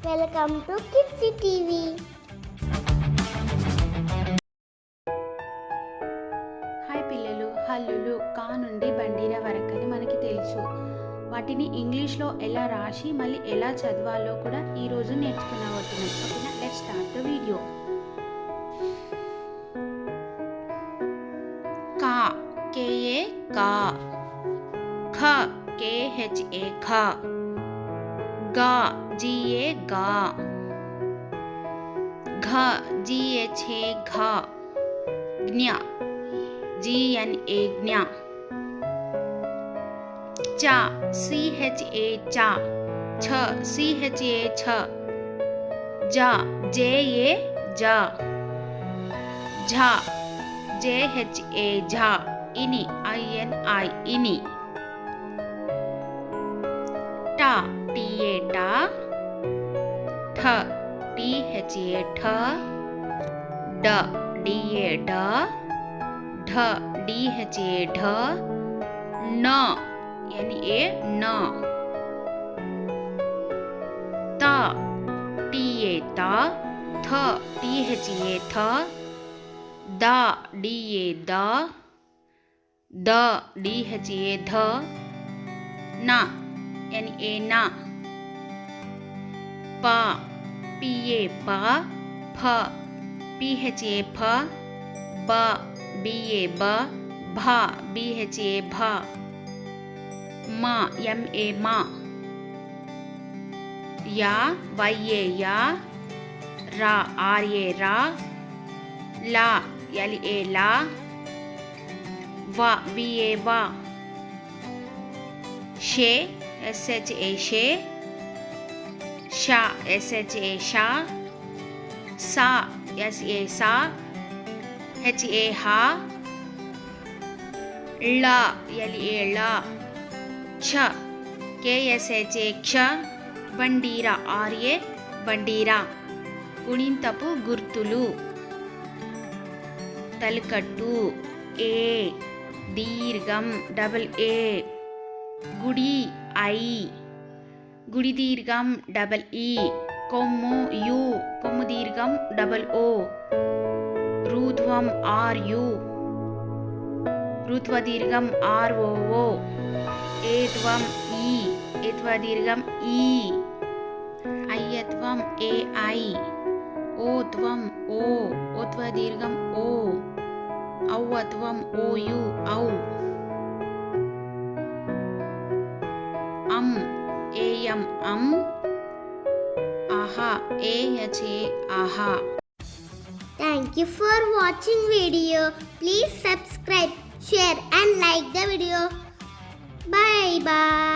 Welcome to kids TV. Hi పిల్లలు, హల్లులు కా నుండి బండిరా వరకు అని మనకి తెలుసు. వాటిని ఇంగ్లీష్లో ఎలా రాసి మళ్ళీ ఎలా చదవాలో కూడా ఈరోజు నేర్చుకునబోతున్నాం. ఓకేనా, లెట్స్ స్టార్ట్ ద వీడియో. కా కేఏ కా, ఖ కేహెచ్ఏ ఖ, గా జీఏ గా, ఘ జీహెచ్ఏ ఘ, జ్ఞ జీఎన్ఏ జ్ఞ, చ సిహెచ్ఏ చ, ఛ సిహెచ్ఏ ఛ, జ జేఏ జ, ఝ జేహెచ్ఏ ఝ, ఇని ఐఎన్ఐ ఇని, ట టీఏ ట, ఠ టీహెచ్ఏ ఠ, డ డిఏ డ, ఢ డిహెచ్ఏ ఢ, న ఎన్ఏ న, త టీఏ త, థ టీహెచ్ఏ థ, ద డిఏ ద, ద డిహెచ్ఏ ధ, న ఎన్ఏ న, ప పిఏ ప, ఫ పిహెచ్ఏ ఫ, బ బిఏ బ, భ బిహెచ్ఏ భ, మ ఎంఏ మ, యా వైఏ యా, రా ఆర్ఏ రా, లా ఎల్ఏ లా, వ విఏ వ, షే ఎస్హెచ్ఏ షే, ష ఎస్హెచ్ఏ షా, సా ఎస్ఏ సా, హెచ్ఏ హా, ళ ఎల్ఏ ళ, ఛ కేఎస్హెచ్ఏ క్ష, బండీరా ఆర్ఏ బండీరా, గుణింతపు గుర్తులు, తలకట్టు ఏ, దీర్ఘం డబల్ ఏ, గుడి ఐ, గుడి దీర్ఘం డబల్ ఈ, కొమ్ము యు, కొమ్ము దీర్ఘం డబల్ ఓ, రూధ్వం ఆర్ యు, రుత్వ దీర్ఘం ఆర్ ఓ, ఏత్వం ఈ, ఏత్వ దీర్ఘం ఈ, అయ్యత్వం ఏ ఐ, ఓత్వం ఓ, ఓత్వ దీర్ఘం ఓ, ఔవత్వం ఓయు ఔ, అం ఏయం అం, ఆహా ఏహెచ్ఏ ఆహా. Thank you for watching video. Please subscribe, share and like the video. Bye bye.